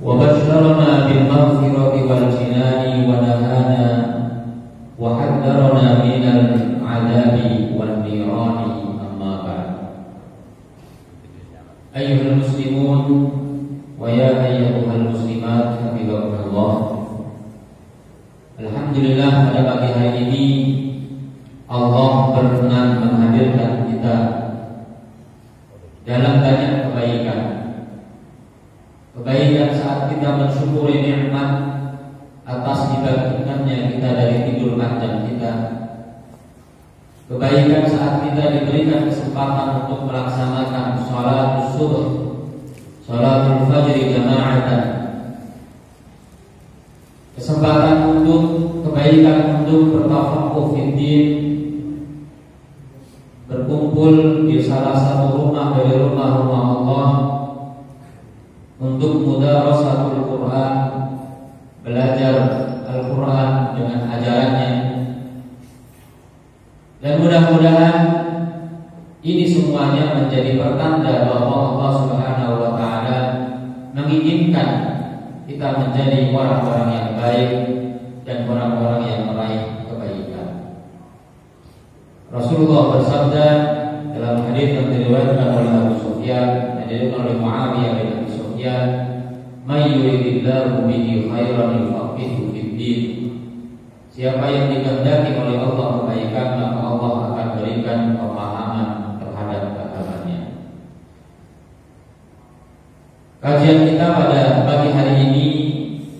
وبشرنا بالمغفرة والجنان ونهانا وحذرنا من العذاب والنيران. أما بعد، أيها المسلمون ويا أيها المسلمات حفظكم الله. Alhamdulillah, pada pagi hari ini Allah berkenan menghadirkan kita dalam banyak kebaikan. Kebaikan saat kita mensyukuri nikmat atas dibangkitkannya kita dari tidur panjang kita. Kebaikan saat kita diberikan kesempatan untuk melaksanakan salat subuh, salatul fajr jama'atan. Kesempatan untuk kebaikan untuk bertafaqquh fiddin, berkumpul di salah satu rumah dari rumah-rumah Allah untuk mudarasatul Quran, belajar Al-Quran dengan ajarannya. Dan mudah-mudahan ini semuanya menjadi pertanda bahwa Allah Subhanahu wa taala menginginkan kita menjadi orang-orang yang baik dan orang-orang yang meraih kebaikan. Rasulullah bersabda dalam hadis yang diriwayatkan oleh Abu Sufyan dan diriwayatkan oleh Muawiyah bin Abi Sufyan, "May yuridillahu bihi khairan yufaqihu fid-din." Siapa yang dikehendaki oleh Allah kebaikan, maka Allah akan berikan pemahaman terhadap agamanya. Kajian kita pada pagi hari ini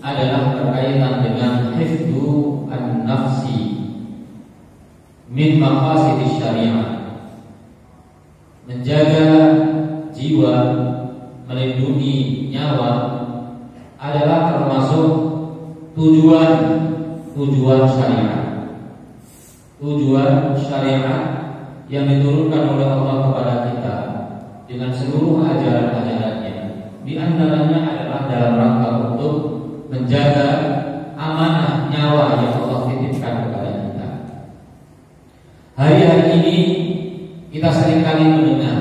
adalah berkaitan dengan hifdzu an-nafsi min maqasidis syariah. Menjaga jiwa, melindungi nyawa adalah termasuk tujuan syariat. Tujuan syariat yang diturunkan oleh Allah kepada kita dengan seluruh ajaran-ajarannya. Di antaranya adalah dalam rangka untuk menjaga amanah nyawa yang Allah titipkan kepada kita. Hari-hari ini kita seringkali mendengar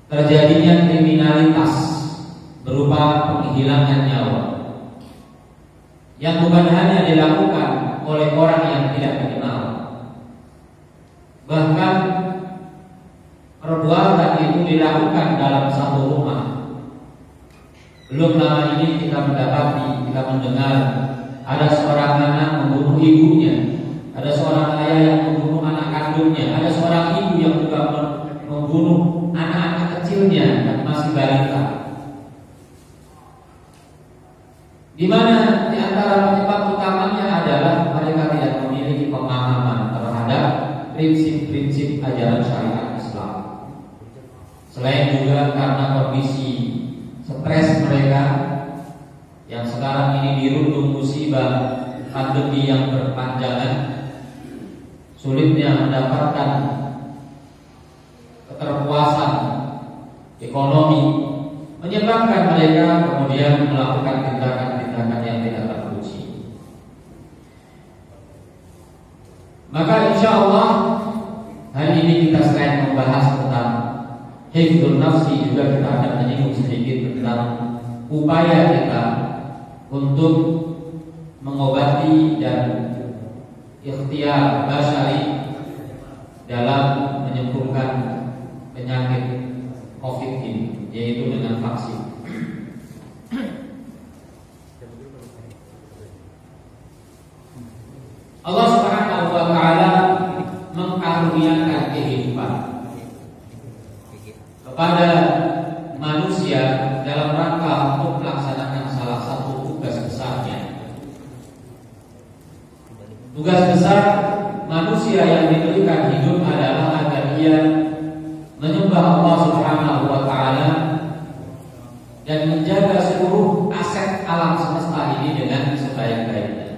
terjadinya kriminalitas berupa penghilangan nyawa yang bukan hanya dilakukan oleh orang yang tidak dikenal. Bahkan perbuatan itu dilakukan dalam satu rumah. Belum lama ini kita mendengar ada seorang anak membunuh ibunya, ada seorang ayah yang membunuh anak kandungnya, ada seorang ibu yang juga membunuh anak-anak kecilnya yang masih balita. Di mana di antara penyebab utamanya adalah mereka tidak memiliki pemahaman terhadap prinsip-prinsip ajaran syariat Islam. Selain juga karena kondisi stres mereka yang sekarang ini dirundung musibah pandemi yang berkepanjangan, sulitnya mendapatkan keterpuasan ekonomi, menyebabkan mereka kemudian melakukan tindakan-tindakan yang tidak terpuji. Maka insya Allah hari ini kita selain membahas tentang hifdzun nafsi, juga kita akan menyinggung sedikit tentang upaya kita untuk mengobati dan ikhtiar basyari dalam menyembuhkan penyakit COVID ini, yaitu dengan vaksin. Allah Subhanahu wa taala mengkaruniakan kehidupan kepada manusia dalam rangka untuk melaksanakan salah satu tugas besarnya. Tugas besar manusia yang diberikan hidup adalah agar ia menyembah Allah Subhanahu wa taala dan menjaga seluruh aset alam semesta ini dengan sebaik-baiknya.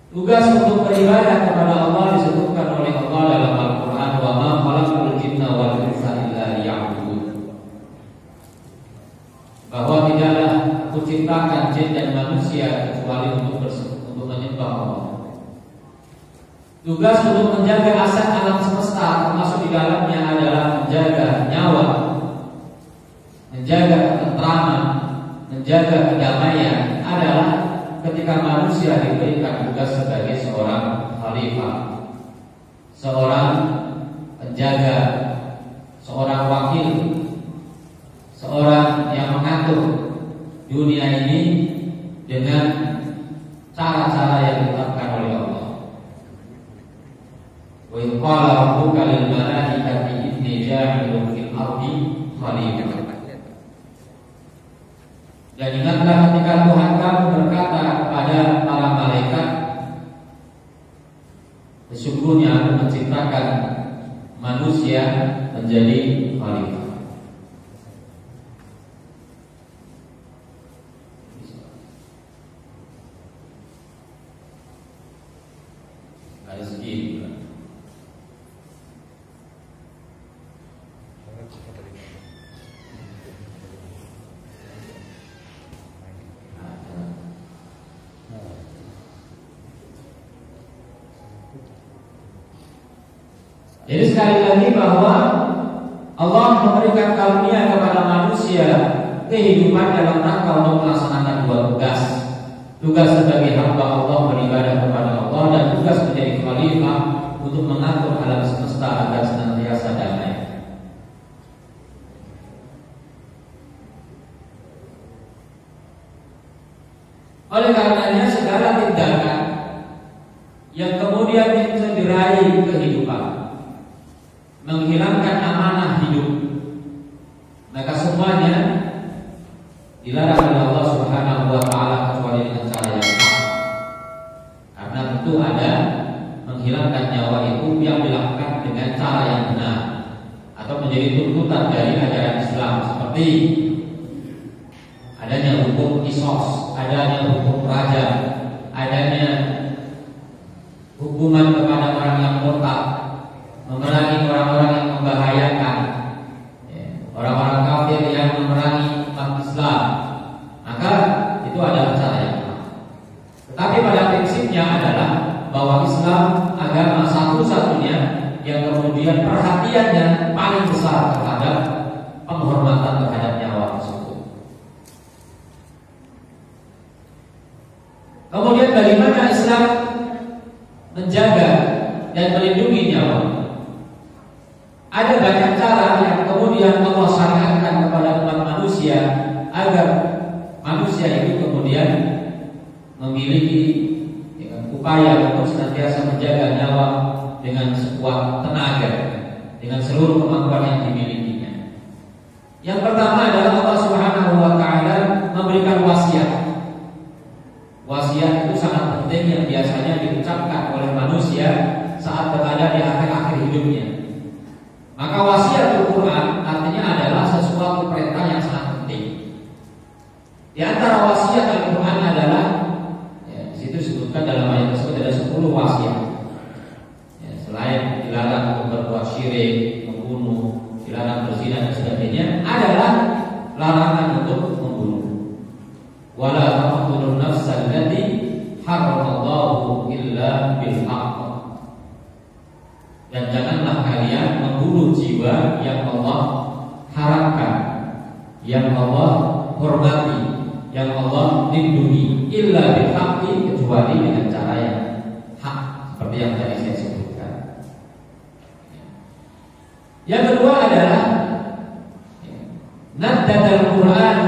Tugas untuk beribadah kepada Allah disebutkan oleh Allah dalam Al-Quran, "Wa ma khalaqtul jinna wal insa illa liya'budun." Bahwa tidaklah Aku ciptakan jin dan manusia kecuali untuk menyembah Allah. Tugas untuk menjaga aset alam semesta termasuk di dalamnya adalah menjaga nyawa. menjaga ketentraman, menjaga kedamaian adalah ketika manusia diberikan tugas sebagai seorang khalifah, seorang penjaga, seorang wakil, seorang yang mengatur dunia ini dengan cara-cara yang ditetapkan oleh Allah. Wa qala rabbuka lil malaikati inni ja'ilun fil ardi khalifah. Dan ingatlah ketika Tuhan kamu berkata kepada para malaikat, sesungguhnya aku menciptakan manusia menjadi khalifah. Ada segini. Jadi sekali lagi bahwa Allah memberikan karunia kepada manusia kehidupan dalam rangka untuk melaksanakan dua tugas. Tugas sebagai hamba Allah beribadah kepada Allah, dan tugas menjadi khalifah untuk mengatur alam semesta agar senantiasa damai. Oleh karenanya segala tindakan yang kemudian mencederai kehidupan, menghilangkan amanah hidup, maka semuanya dilarang oleh Allah Subhanahu wa taala kecuali dengan cara yang hak. Karena tentu ada menghilangkan nyawa itu yang dilakukan dengan cara yang benar atau menjadi tuntutan dari ajaran Islam, seperti adanya hukum qisas, adanya hukum rajam, adanya hukuman kepada orang yang murtad, memerangi orang-orang yang membahayakan, orang-orang kafir yang memerangi umat Islam. Maka itu adalah cara yang benar. Tetapi pada prinsipnya adalah bahwa Islam agama satu-satunya yang kemudian perhatiannya paling besar terhadap penghormatan terhadap nyawa tersebut. Kemudian bagaimana Islam menjaga dan melindungi nyawa? Ada banyak cara yang kemudian Allah syariatkan kepada umat manusia agar manusia itu kemudian memiliki upaya untuk senantiasa menjaga nyawa dengan sekuat tenaga, dengan seluruh kemampuan yang dimilikinya. Yang pertama adalah Allah Subhanahu wa taala memberikan wasiat. Wasiat itu sangat penting yang biasanya diucapkan oleh manusia saat berada di akhir-akhir hidupnya. Maka wasiat Al-Quran artinya adalah sesuatu perintah yang sangat penting. Di antara wasiat Al-Quran adalah, di situ disebutkan dalam ayat tersebut ada 10 wasiat. Selain dilarang untuk berbuat syirik, membunuh, dilarang berzina dan sebagainya, adalah larangan untuk membunuh. Wala taqtulun nafsal lati haramallahu illa bil haqq. Dan janganlah kalian membunuh jiwa yang Allah haramkan, yang Allah hormati, yang Allah lindungi, illa bil haqqi, kecuali dengan cara yang hak, seperti yang tadi saya sebutkan. Yang kedua adalah naddal Qur'an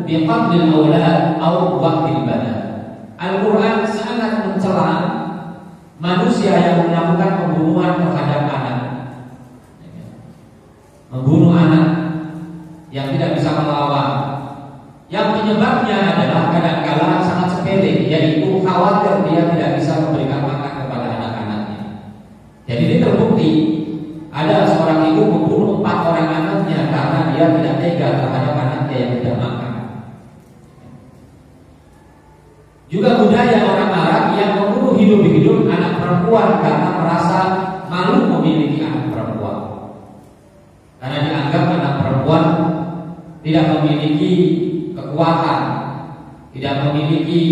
biqatlil aulad aw waqtil banat. Al-Quran sangat mencela manusia yang melakukan pembunuhan terhadap anak, membunuh anak yang tidak bisa melawan, yang penyebabnya adalah kadang-kala sangat sepele, yaitu khawatir dia tidak bisa memberikan makan kepada anak-anaknya. Jadi ini terbukti ada seorang ibu membunuh 4 orang anaknya karena dia tidak tega terhadap anaknya yang tidak makan. Juga budaya orang Arab yang membunuh hidup-hidup anak perempuan karena merasa malu memiliki anak perempuan, karena dianggap anak perempuan tidak memiliki kekuatan, tidak memiliki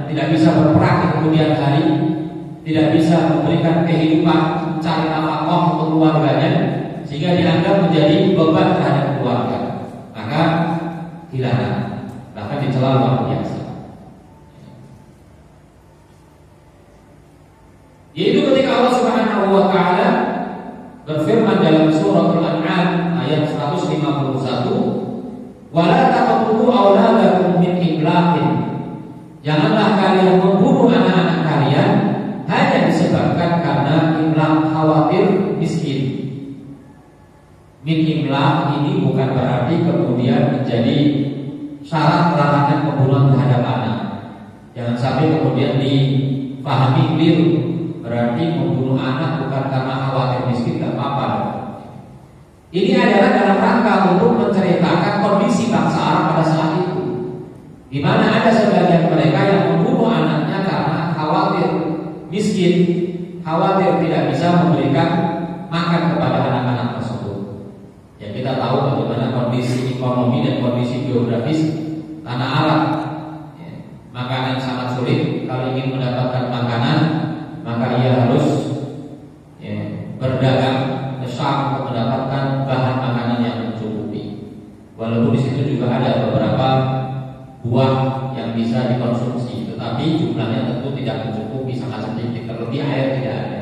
tidak bisa berperang di kemudian hari, tidak bisa memberikan kehidupan, cari nafkah untuk keluarganya, sehingga dianggap menjadi beban terhadap keluarga. Wala taqtulu auladakum min imlaqin. Janganlah kalian membunuh anak-anak kalian hanya disebabkan karena imlaq, khawatir miskin. Min imlaq ini bukan berarti kemudian menjadi syarat larangan pembunuhan terhadap anak. Jangan sampai kemudian dipahami keliru. Berarti membunuh anak bukan karena khawatir miskin, tidak apa-apa. Ini adalah dalam rangka untuk menceritakan kondisi bangsa Arab pada saat itu, di mana ada sebagian mereka yang membunuh anaknya karena khawatir miskin, khawatir tidak bisa memberikan makan kepada anak-anak tersebut. Ya, kita tahu bagaimana kondisi ekonomi dan kondisi geografis tanah Arab. Ya, makanan sangat sulit. Kalau ingin mendapatkan makanan, maka ia harus berdagang ke Syam untuk mendapatkan bahan makanan yang mencukupi. Walaupun di situ juga ada beberapa buah yang bisa dikonsumsi, tetapi jumlahnya tentu tidak mencukupi, sangat sedikit. Terlebih air tidak ada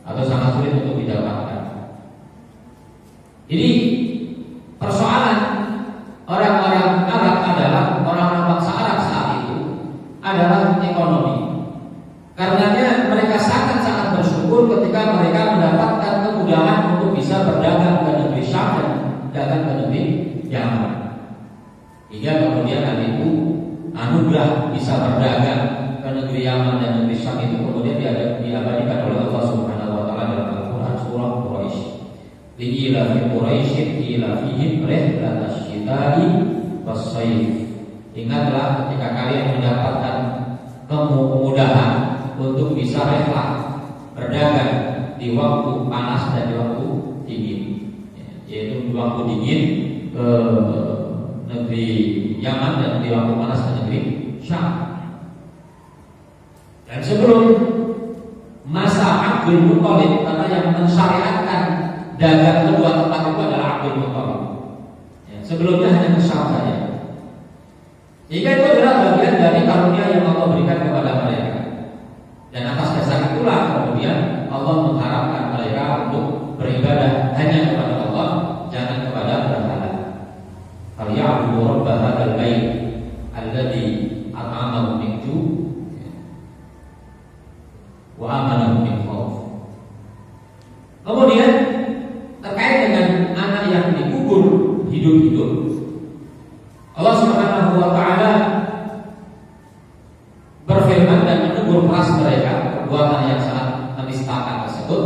atau sangat sulit untuk didapatkan. Jadi persoalan orang-orang Arab adalah orang-orang bangsa Arab saat itu adalah ekonomi. Karenanya mereka sangat-sangat bersyukur ketika mereka mendapatkan kemudahan untuk bisa berdagang ke negeri Syam dan dagang ke negeri Yaman. Hingga kemudian hal itu anugerah bisa berdagang ke negeri Yaman dan negeri Syam itu kemudian diabadikan oleh Allah Subhanahu wa taala dalam Al-Qur'an surah Quraisy. Li'ilafi Quraisyin ilafihim rihlatasyyi syita'i was-shayf. Ingatlah ketika kalian mendapatkan kemudahan untuk bisa rela berdagang di waktu panas dan di waktu dingin, yaitu di waktu dingin ke negeri Yaman dan di waktu panas ke negeri Syam. Dan sebelum masa Abdul Muthalib, karena yang mensyariatkan dagang kedua tempat itu adalah Abdul Muthalib. Sebelumnya hanya ke Syam saja. Jika itu adalah bagian dari karunia yang Allah berikan kepada mereka. Dan atas dasar itulah kemudian Allah mengharapkan mereka untuk beribadah hanya kepada Allah, jangan kepada berhala. Falyabudu rabb hadzal bait alladzi at'amahum min ju' wa amanahum min khauf. Kemudian terkait dengan anak yang dikubur hidup-hidup, Allah Subhanahu wa taala berfirman dan menegur keras mereka perbuatan yang sangat menistakan tersebut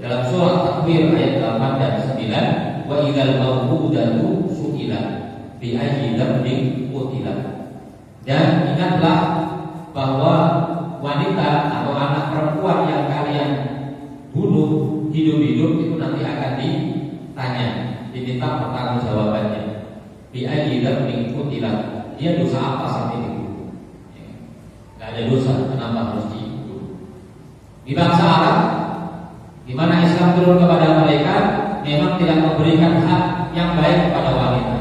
dalam surah Takwir ayat 8 dan 9. Wa idzal maw'udatu su'ilat bi ayyi dzambin qutilat. Dan ingatlah bahwa wanita atau anak perempuan yang kalian bunuh hidup-hidup itu nanti akan ditanya, diminta pertanggungjawabannya. Bi ayyi dzambin qutilat. Dia dosa apa saat itu? Gak ada dosa, kenapa harus dibunuh? Di bangsa Arab, di mana Islam turun kepada mereka, memang tidak memberikan hak yang baik kepada wanita.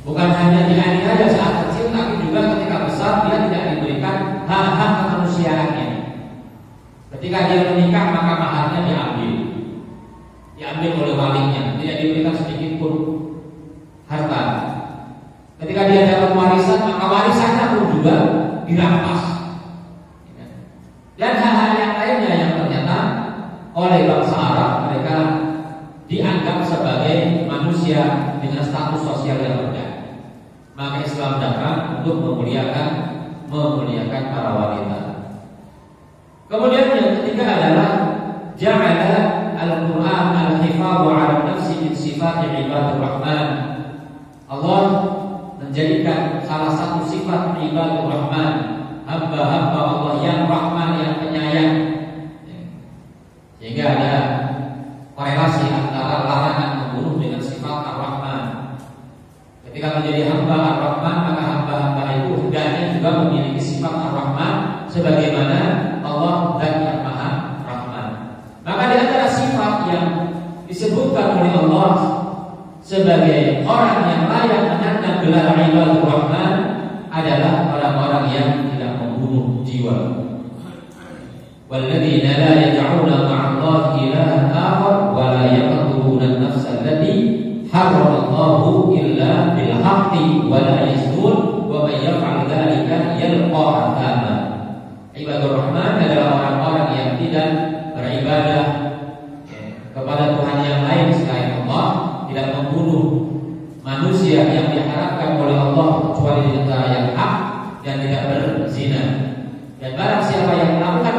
Bukan hanya dianiaya saat kecil, tapi juga ketika besar dia tidak diberikan hak-hak kemanusiaannya. Ketika dia menikah, maka maharnya diambil oleh walinya, tidak diberikan sedikit pun harta. Ketika dia dapat warisan, maka warisannya pun juga dirampas. Dan hal-hal yang lainnya yang ternyata oleh bangsa Arab mereka dianggap sebagai manusia dengan status sosial yang rendah. Maka Islam datang untuk memuliakan para wanita. Kemudian yang ketiga adalah ja'ala al-Qur'an al-hifadhu 'ala nafsi min sifat ibadur rahman. Allah menjadikan salah satu sifat ibadur rahman, hamba-hamba Allah yang rahman, yang penyayang. Sehingga ada korelasi antara larangan membunuh dengan sifat ar-Rahman. Ketika menjadi hamba ar-Rahman, maka hamba-hamba itu hendaknya juga memiliki sifat ar-Rahman sebagaimana Allah dan yang Maha Rahman. Maka di antara sifat yang disebutkan oleh Allah sebagai orang yang layak menyandang gelar ibadur Rahman adalah orang-orang yang tidak membunuh jiwa. Walladzina la yad'una ma'allahi ilahan akhar wa la yaqtuluna an-nafsa allati harrama Allahu illa bil haqq haqqi wa la yaznun wa may yaf'al dzalika yalqa athama. Ibadur Rahman adalah orang-orang yang tidak beribadah kepada Tuhan yang lain selain Allah, tidak membunuh manusia yang diharapkan oleh Allah kecuali dengan cara yang hak, dan tidak berzina. Dan barang siapa yang melakukan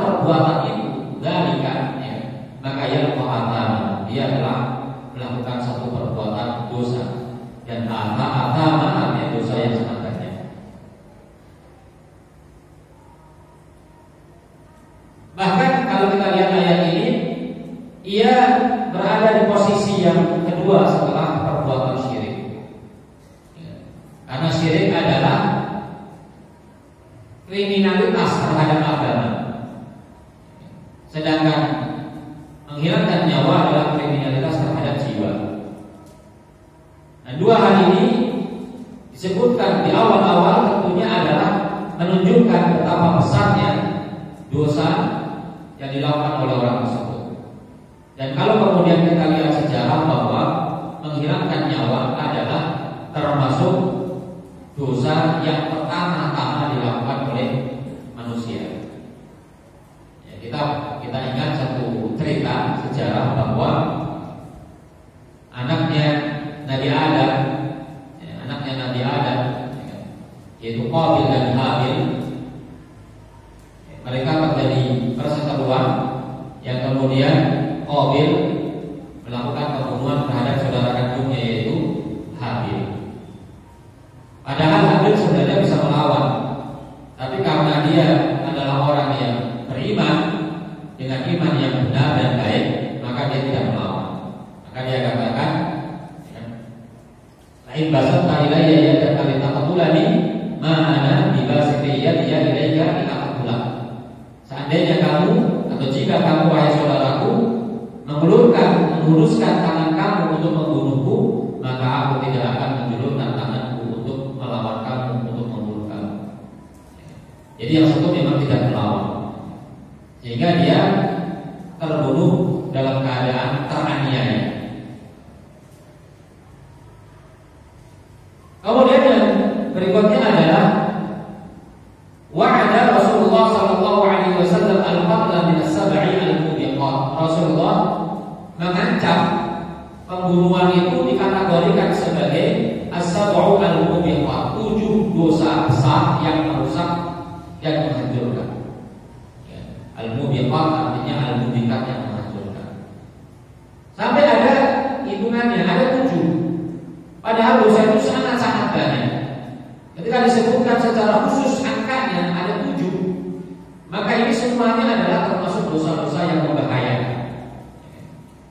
perbuatan itu dzalika, maka yalqa athama, dia telah melakukan satu perbuatan dosa. Dan athama artinya dosa yang sangat banyak. Bahkan kalau kita lihat ayat ini, ia berada di posisi yang kedua setelah perbuatan syirik. Karena syirik adalah kriminalitas terhadap agama, sedangkan menghilangkan nyawa adalah kriminalitas terhadap jiwa. Nah, dua hal ini disebutkan di awal-awal tentunya adalah menunjukkan betapa besarnya dosa yang dilakukan oleh orang tersebut. Dan kalau kemudian kita lihat sejarah bahwa menghilangkan nyawa adalah termasuk dosa yang pertama-tama dilakukan oleh manusia. Ya, kita ingat satu cerita sejarah bahwa anaknya Nabi Adam, yaitu Qabil dan Habil, mereka terjadi perseteruan yang kemudian Qabil melakukan pembunuhan terhadap saudara kandungnya yaitu Habil. Padahal Habil sebenarnya bisa melawan, tapi karena dia adalah orang yang beriman dengan iman yang benar dan baik, maka dia tidak melawan. Maka dia katakan, "Lain basatta ilayya yadaka litaqtulani ma ana bibasiti yadiya ilayka litaqtulak." Seandainya kamu atau jika kamu wahai saudaraku mengulurkan tangan kamu untuk membunuhku, maka aku tidak akan menjulurkan tanganku untuk melawan kamu, untuk membunuh kamu. Jadi yang satu memang tidak melawan, sehingga dia terbunuh dalam keadaan teraniaya. Kemudian yang berikutnya adalah wa'ada Rasulullah sallallahu alaihi wasallam al-qatla min as-sab'i al-mubiqat. Rasulullah mengancam pembunuhan itu dikategorikan sebagai as-sab'u al-mubiqat, 7 dosa besar yang merusak dan menghancurkan. Al-mubiqat artinya al-mubiqat yang menghancurkan. Sampai ada hitungannya, ada 7. Padahal dosa itu sangat-sangat banyak. Ketika disebutkan secara khusus angkanya ada 7, maka ini semuanya adalah termasuk dosa-dosa yang membahayakan.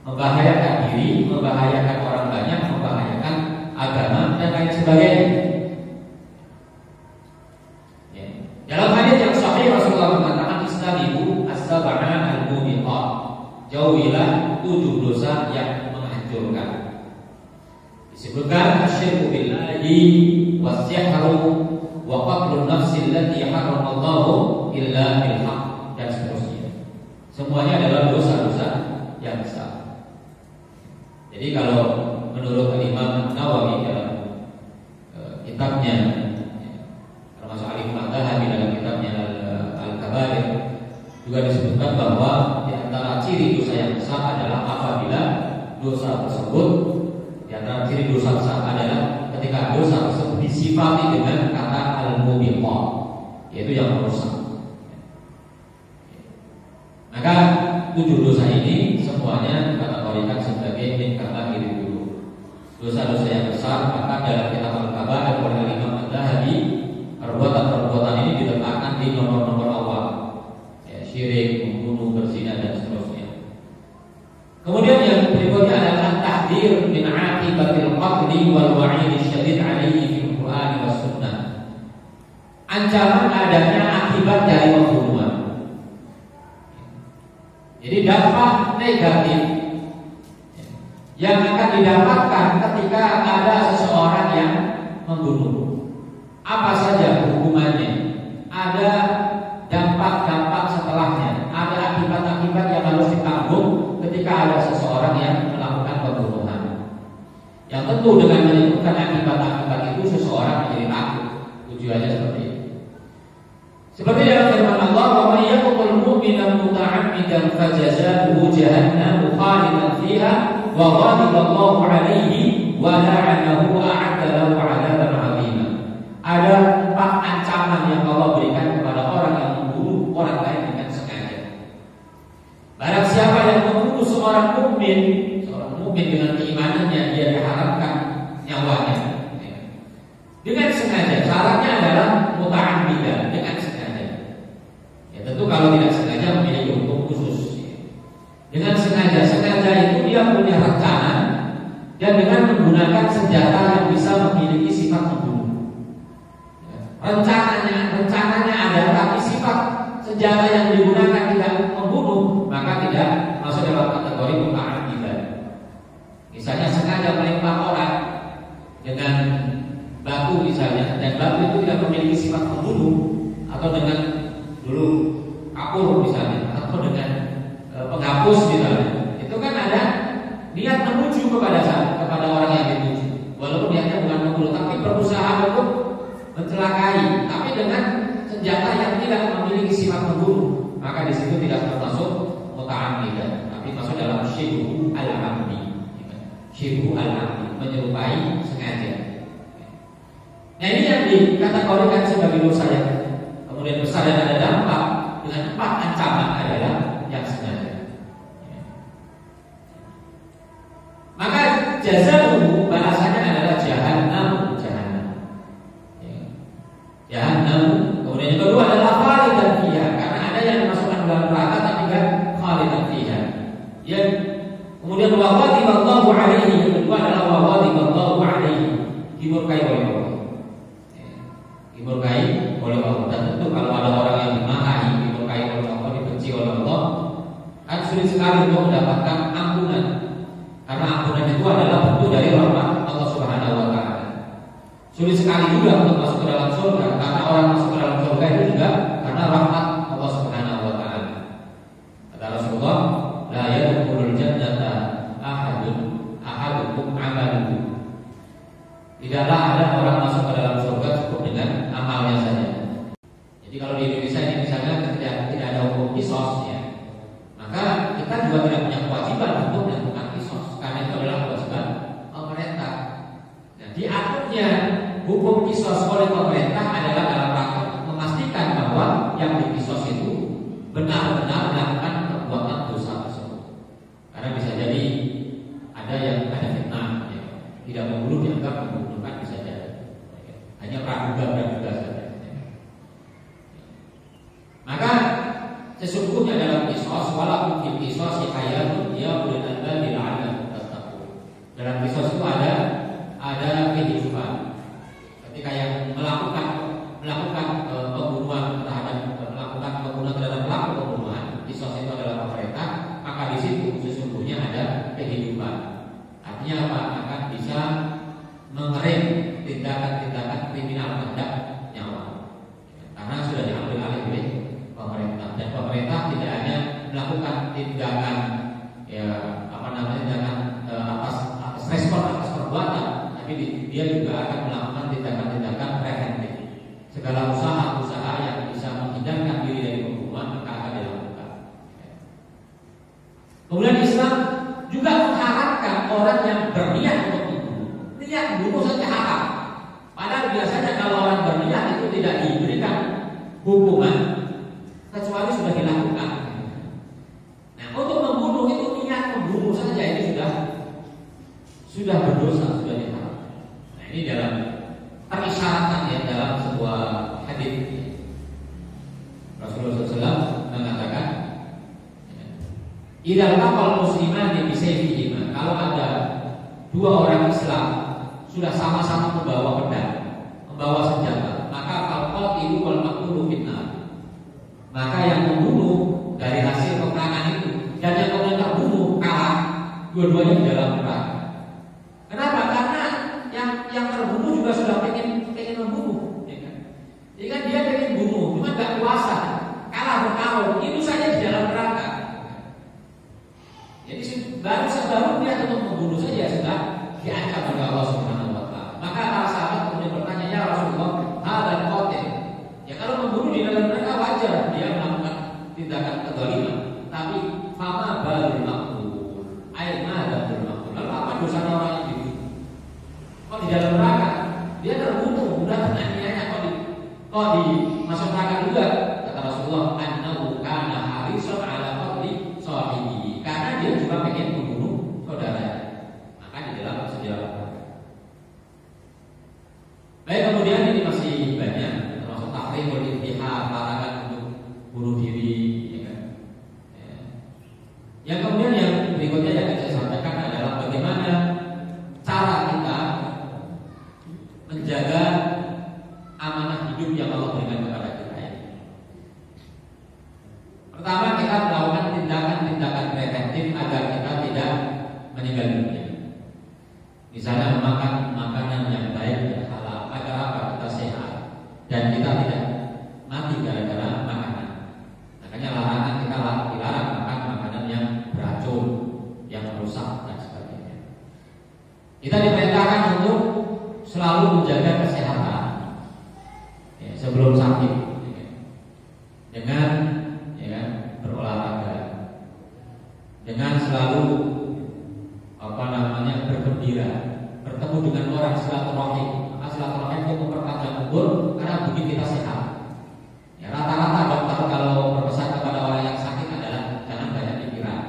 Membahayakan diri, membahayakan orang banyak, membahayakan agama dan lain sebagainya. Dalam hadis yang sahih Rasulullah mengatakan istanibu as-sab'a al-mubiqat. Jauhilah 7 dosa yang menghancurkan. Disebutkan asyirku billahi was-sihru wa qatlun nafsi allati haramallahu illa bil haqq dan seterusnya. Semuanya adalah dosa-dosa yang besar. Jadi kalau menurut Imam Nawawi dalam kitabnya, termasuk Al-Imam Adzahabi dalam kitabnya Al-Kabair, juga disebutkan bahwa di antara ciri dosa yang besar adalah apabila dosa tersebut, di antara ciri dosa besar adalah ketika dosa tersebut disifati dengan kata al-mubiqah, yaitu yang merusak. Maka 7 dosa ini semuanya dikategorikan sebagai min kabair dulu, dosa-dosa yang besar. Maka dalam kitab Al-Kabair oleh Imam Adzahabi, perbuatan-perbuatan ini diletakkan di nomor-nomor awal, syirik, membunuh, berzina dan seterusnya. Kemudian yang berikutnya adalah tahdzir min aqibatil qatli wal wa'id syadid 'alaihi fil Qur'an was sunnah. Ancaman adanya akibat dari pembunuhan. Jadi dampak negatif yang akan didapatkan ketika ada seseorang yang membunuh. Apa saja hukumannya? Ada dampak-dampak setelahnya, ada akibat-akibat yang harus ditanggung ketika ada seseorang yang melakukan pembunuhan. Yang tentu dengan menentukan akibat-akibat itu seseorang menjadi takut. Tujuannya seperti itu. Seperti dalam firman Allah, "Wa may yaqtul mu'mina muta'ammidan fajazaohu jahannam khalidan fiha wa ghadiba Allahu 'alaihi wa la'anahu wa a'adda lahu 'adzaban 'azima." Ada 4 ancaman yang Allah berikan kepada orang yang membunuh orang lain dengan sengaja. Barang siapa yang membunuh seorang mukmin dengan keimanannya, dia diharamkan nyawanya dengan sengaja. Syaratnya adalah muta'ammidan, dengan sengaja. Ya tentu kalau tidak sengaja memiliki hukum khusus. Dengan sengaja itu dia punya rencana dan dengan menggunakan senjata yang bisa memiliki sifat membunuh. Rencananya ada, tapi sifat senjata yang digunakan tidak membunuh, maka tidak masuk dalam kategori muta'ammidan. Misalnya sengaja melempar orang dengan batu misalnya, dan batu itu tidak memiliki sifat membunuh, atau dengan dulu kapur misalnya, atau dengan penghapus misalnya, itu kan ada niat menuju kepada orang yang dituju, walaupun niatnya bukan membunuh, tapi berusaha untuk mencelakai, tapi dengan senjata yang tidak memiliki sifat membunuh, maka di situ tidak termasuk muta'ammidan, tapi masuk dalam syibhu al-amdi. Syibhu al-amdi, menyerupai sengaja. Nah ini yang dikategorikan sebagai dosa yang kemudian besar dan ada dampak dengan 4 ancaman adalah yang sengaja. Maka jazaa'uhu balasannya adalah jahannam. Jahannam. Kemudian yang kedua adalah khalidan fiha, karena ada yang dimasukkan dalam neraka tapi kan khalidan fiha. Yang kemudian wa ghadiballahu 'alaihi, yang kedua adalah wa ghadiballahu 'alaihi, dimurkai oleh Allah. Dimurkai oleh Allah. Dan tentu kalau ada orang yang dimarahi, dimurkai oleh Allah, dibenci oleh Allah, kan sulit sekali untuk mendapatkan ampunan. Karena ampunan itu adalah bentuk dari rahmat Allah Subhanahu wa taala. Sulit sekali juga untuk masuk ke dalam surga, karena orang masuk ke dalam surga itu juga karena rahmat Allah Subhanahu wa taala. Kata Rasulullah, la yadkhulul jannata ahadukum amaluhu. Tidaklah ada orang masuk ke dalam surga cukup dengan amalnya saja. Jadi kalau di Indonesia ini misalnya tidak ada hukum kisos ya, maka kita juga tidak punya kewajiban untuk melakukan kisos, karena itu adalah kewajiban pemerintah. Nah, diaturnya hukum kisos oleh pemerintah adalah dalam rangka memastikan bahwa yang dikisos itu benar-benar melakukan perbuatan dosa tersebut. Karena bisa jadi ada yang ada fitnah, ya. Tidak membunuh dianggap membunuh, kan bisa jadi. Hanya praduga saja. Maka sesungguhnya dalam kisos, walaupun fil kisos hayatun ya ulil albab la'allakum tattaqun. Dalam kisos itu ada kehidupan. Ketika yang melakukan pembunuhan terhadap pelaku pembunuhan, kisos itu adalah pemerintah, maka di situ sesungguhnya ada kehidupan. Artinya apa? Akan bisa mengerem tindakan-tindakan kriminal terhadap nyawa. Karena sudah diambil alih oleh pemerintah, dan pemerintah tidak hanya melakukan tindakan atas respon atas perbuatan, tapi dia juga akan melakukan tindakan-tindakan preventif. Segala usaha yang bisa menghindarkan diri dari pembunuhan maka akan dilakukan. Kemudian Islam juga mengharapkan orang yang berniat untuk membunuh. Niat membunuh saja haram. Padahal biasanya kalau orang berniat itu tidak diberikan hukuman kecuali sudah dilakukan. Nah, untuk membunuh itu niat membunuh saja itu sudah berdosa, sudah diharamkan. Nah, ini dalam terisyaratan ya dalam sebuah hadis Rasulullah SAW mengatakan, idza taqal muslimani bi sayfihima, kalau ada 2 orang Islam sudah sama-sama membawa pedang, membawa senjata, maka al-qatilu wal maqtulu finnar, maka yang membunuh dari hasil peperangan itu dan yang kemudian terbunuh kalah, dua-duanya di dalam neraka. Kenapa? Karena yang terbunuh juga sudah pengen membunuh, ya kan? Jadi kan dia pengen bunuh, cuma nggak kuasa, kalah bertarung, itu saja di dalam neraka. Jadi baru dia untuk membunuh saja sudah diancam oleh Allah Subhanahu wa taala. dia terbunuh, udah penganiayanya kok masuk neraka juga. Kata Rasulullah, annahu kana harisan ala qatli sahibi, karena dia juga pengen membunuh saudaranya. Maka di dalam sejarah. Baik, kemudian ini masih banyak, termasuk tahrimul intihar, larangan untuk bunuh diri, ya kan? Yang kemudian yang berikutnya yang saya sampaikan adalah bagaimana cara kita menjaga amanah hidup yang Allah berikan kepada kita ini. Pertama, kita melakukan tindakan-tindakan preventif agar kita tidak meninggal dunia. Misalnya memakan makanan yang baik dan halal agar apa? Kita sehat dan kita tidak mati gara-gara makanan. Makanya larangan kita dilarang makan makanan yang beracun, yang merusak dan sebagainya. Kita diperintahkan untuk selalu menjaga kesehatan ya, sebelum sakit ya, dengan ya, berolahraga, dengan selalu bergembira, bertemu dengan orang, silaturahim. Maka silaturahim itu memperpanjang umur karena bikin kita sehat. Ya, rata-rata dokter kalau berpesan kepada orang yang sakit adalah jangan banyak pikiran.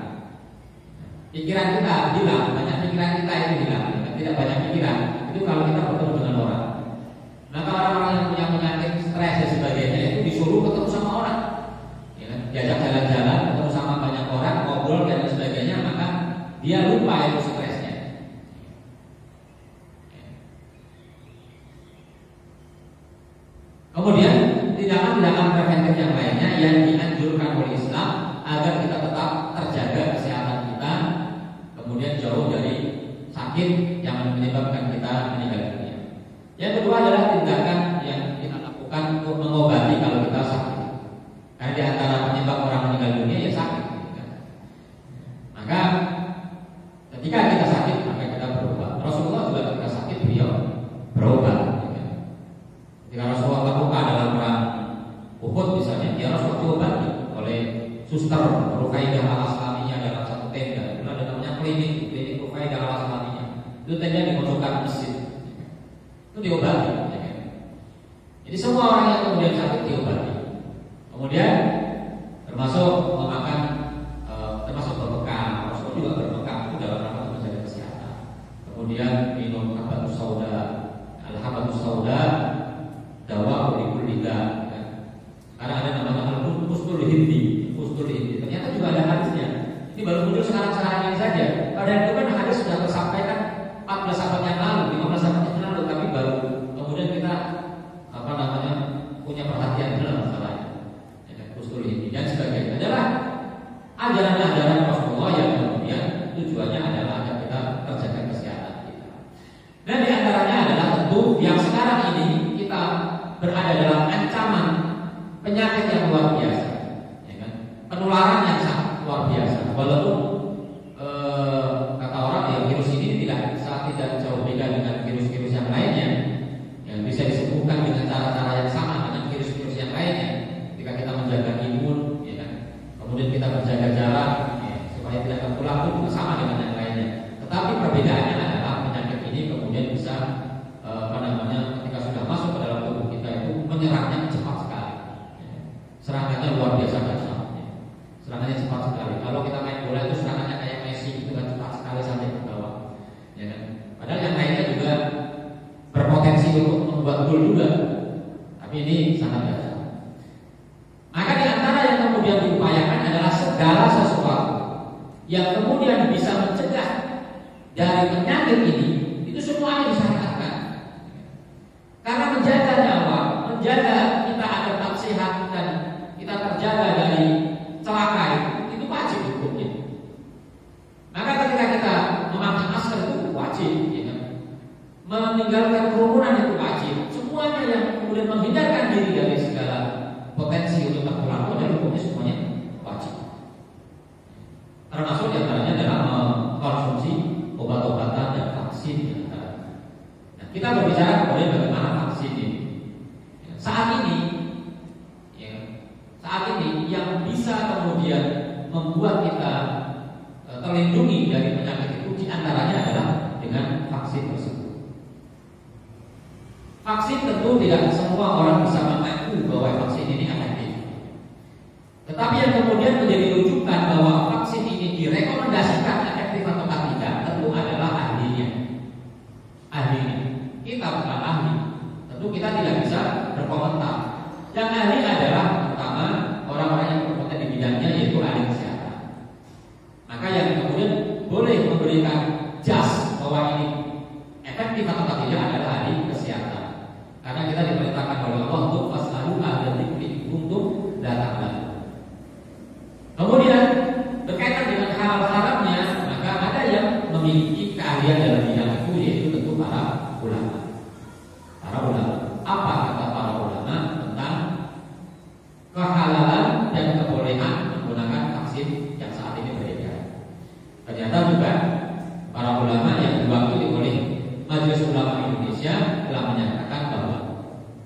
Pikiran kita hilang, banyak pikiran kita itu hilang, tidak banyak pikiran. Itu kalau kita bertemu dengan orang. Maka orang-orang yang punya penyakit stres dan sebagainya itu disuruh ketemu sama orang, ya, diajak jalan-jalan, ketemu sama banyak orang, ngobrol dan sebagainya, maka dia lupa itu stresnya. Kemudian tindakan-tindakan preventif yang lainnya yang dianjurkan oleh Islam agar kita tetap terjaga kesehatan kita, kemudian jauh dari sakit yang menyebabkan kita meninggal dunia. Yang kedua adalah tindakan yang kita lakukan untuk mengobati kalau kita sakit. Karena di antara penyebab orang meninggal dunia ya sakit. Maka ketika kita sakit maka kita berobat. Rasulullah juga ketika sakit beliau berobat. Ketika Rasulullah terluka dalam perang Uhud misalnya, dia Rasulullah diobati oleh suster Rufaidah al-Aslamiyah dalam satu tenda. Itu ada namanya klinik Rufaidah al-Aslamiyah. Itu tenda di pojokan masjid. Itu diobati. Jadi semua orang yang kemudian sakit diobati. Kemudian termasuk memakan, termasuk berbekam. Rasulullah juga berbekam itu dalam rangka menjaga kesehatan. Kemudian minum habatus sauda, al-habatus sauda dawa kulikul lidah. Karena ada namanya al-fustul hindi. Ternyata juga ada hadisnya. Ini baru muncul sekarang ini saja. Padahal itu kan hadis sudah tersampaikan 14 abad yang lalu, 15 abad yang lalu, tapi baru kemudian kita punya perhatian dalam masalahnya. Fustul hindi dan sebagainya adalah ajaran-ajaran Rasulullah yang kemudian tujuannya adalah agar kita terjaga kesehatan kita. Dan di antaranya adalah tentu yang sekarang ini kita berada dalam ancaman penyakit yang luar biasa, ya kan? Penularan yang sangat luar biasa. Walaupun kata orang ya virus ini tidak jauh beda dengan virus-virus yang lainnya, yang bisa disembuhkan dengan cara-cara yang sama dengan virus-virus yang lainnya. Ketika kita menjaga imun, ya kan? Kemudian kita menjaga jarak, ya, supaya tidak tertular itu juga sama dengan yang lainnya. Tetapi perbedaannya adalah penyakit ini kemudian bisa ketika sudah masuk ke dalam tubuh kita itu menyerangnya cepat sekali. Serangannya luar biasa dahsyat. Serangannya cepat sekali. Kalau kita main bola itu serangannya kayak Messi itu kan cepat sekali sampai ke bawah. Ya kan? Padahal yang lainnya juga berpotensi untuk membuat gol juga. Tapi ini sangat dahsyat. Maka di antara yang kemudian diupayakan adalah segala sesuatu yang kemudian bisa mencegah dari penyakit ini, itu semuanya disyariatkan. Karena menjaga nyawa, menjaga kita agar tetap sehat dan kita terjaga dari celaka itu wajib hukumnya. Maka ketika kita memakai masker itu wajib, ya. Meninggalkan kerumunan itu wajib. Semuanya yang kemudian menghindarkan diri dari segala potensi untuk tertular itu adalah hukumnya semuanya wajib. Termasuk diantaranya adalah mengkonsumsi obat-obatan dan vaksin. Nah, kita berbicara kemudian bagaimana vaksin ini. Saat ini yang bisa kemudian membuat kita terlindungi dari penyakit itu diantaranya adalah dengan vaksin tersebut. Vaksin tentu tidak semua orang bisa mengaku bahwa vaksin ini efektif. Tetapi yang kemudian menjadi rujukan bahwa vaksin ini direkomendasikan efektif atau tidak tentu adalah ahlinya. Ahlinya. Kita bukan ahli. Tentu kita tidak bisa berkomentar. Yang ahli adalah pertama orang-orang yang berkompeten di bidangnya, yaitu ahli kesehatan. Maka yang kemudian boleh memberikan jas bahwa ini efektif atau tidak adalah ahli kesehatan. Karena kita diperintahkan oleh Allah untuk fas'alu ahla dzikri untuk datang. Kemudian berkaitan dengan halal haramnya, maka ada yang memiliki keahlian dalam bidang itu, yaitu tentu para ulama. Para ulama. Apa kata para ulama tentang kehalalan dan kebolehan menggunakan vaksin yang saat ini beredar? Ternyata juga para ulama yang diwakili oleh Majelis Ulama Indonesia telah menyatakan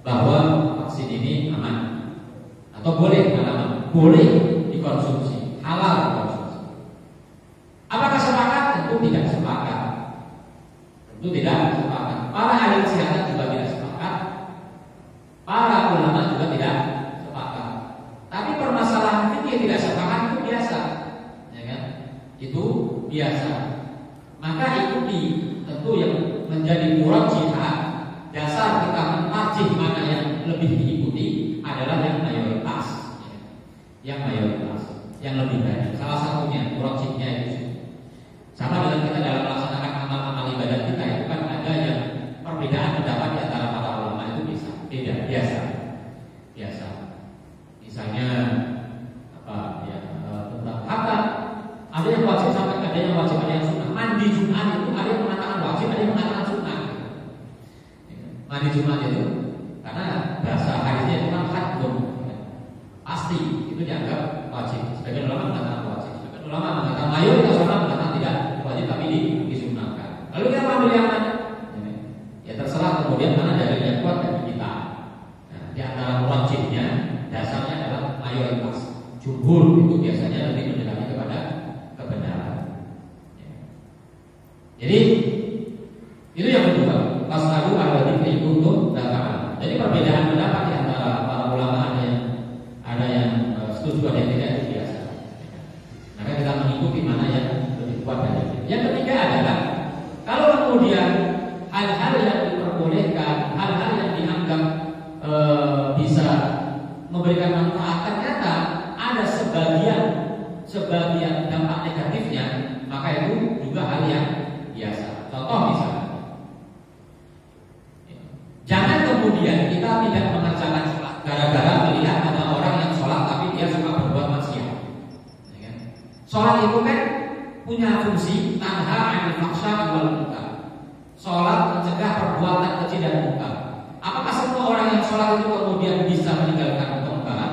bahwa vaksin ini aman atau boleh dikonsumsi, halal dikonsumsi. Apakah sepakat? Tentu tidak sepakat. Para ahli kesehatan juga tidak sepakat. Para ulama juga tidak sepakat. Tapi permasalahan ini tidak sepakat itu biasa, ya kan? Itu biasa. Maka ikuti tentu yang menjadi murajjihat, dasar kita mentarjih mana yang lebih diikuti adalah yang mayoritas, yang lebih banyak. Salah satunya murajjihnya itu sama dengan kita dalam melaksanakan amal-amal ibadah kita, itu kan ada yang perbedaan pendapat di antara para ulama itu biasa. Misalnya tentang hatta ada yang wajib sampai ada yang wajib, ada yang sunnah. Mandi Jumat itu ada yang mengatakan wajib, ada yang mengatakan sunnah. Mandi Jumat itu karena bahasa hadisnya itu kan hadun, pasti itu dianggap wajib. Sebagian ulama mengatakan wajib, sebagian ulama mengatakan, mayoritas ulama mengatakan tidak wajib tapi disunnahkan. Lalu kita ambil yang mana? Ya terserah kemudian mana dalil yang kuat dari kita. Nah, di antara wajibnya dasarnya adalah mayoritas. Jumhur itu biasanya lebih mendekati kepada kebenaran. Jadi itu yang kedua. Fas'alu ahla dzikri kuntum la ta'lamun. Jadi perbedaan pendapat di antara para ulama ada yang setuju, ada yang tidak, itu biasa. Maka kita mengikuti mana yang lebih kuat dari itu. Yang ketiga adalah kalau kemudian hal-hal yang diperbolehkan, hal-hal yang dianggap bisa memberikan manfaat, ternyata ada sebagian dampak negatifnya, maka itu juga hal yang biasa. Contoh misalnya, jangan kemudian kita tidak mengerjakan sholat gara-gara melihat ada orang yang sholat tapi dia suka berbuat maksiat. Sholat itu kan punya fungsi tanha 'anil fahsya'i wal munkar. Sholat mencegah perbuatan keji dan munkar. Apakah semua orang yang sholat itu kemudian bisa meninggalkan kemungkaran?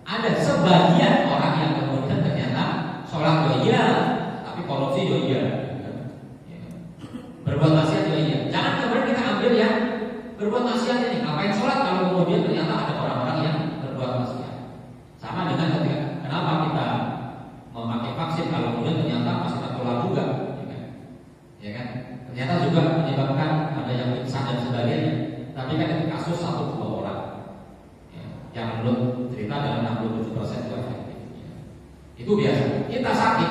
Ada sebagian orang yang kemudian ternyata sholat iya, tapi korupsi iya, berbuat maksiat iya. Jangan kemudian kita ambil yang berbuat maksiat ini, ngapain sholat kalau kemudian ternyata ada orang-orang yang berbuat maksiat. Sama dengan ketika kenapa kita memakai vaksin kalau kemudian ternyata masih tertular juga, ya kan? Ternyata juga menyebabkan ada yang pingsan dan sebagainya. Tapi kan itu kasus 1-2 orang, ya, yang menurut cerita dalam 67% itu efektif. Ya. Itu biasa. Kita sakit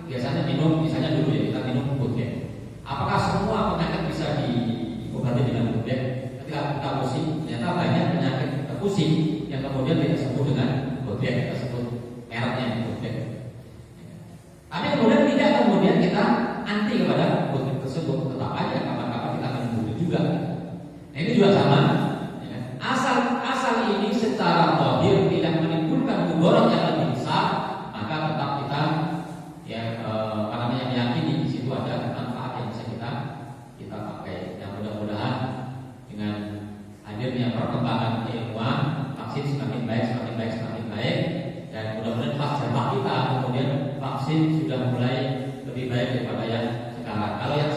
biasanya minum, misalnya dulu ya kita minum Budek. Apakah semua penyakit bisa diobati dengan Budek? Ketika kita pusing, ternyata banyak penyakit pusing yang kemudian tidak sembuh dengan Budek, kita sebut mereknya Budek. Tapi kemudian tidak kemudian kita anti kepada Budek tersebut, tetap aja kapan-kapan kita akan Budek juga. Nah, ini juga sama. Ya. Asal ini secara zahir tidak menimbulkan mudarat yang lebih besar, maka tetap kita meyakini di situ ada manfaat yang bisa kita pakai. Yang mudah-mudahan dengan hadirnya perkembangan keilmuan, vaksin semakin baik, dan mudah-mudahan pas jamaah kita kemudian vaksin sudah mulai lebih baik daripada yang sekarang. Kalau yang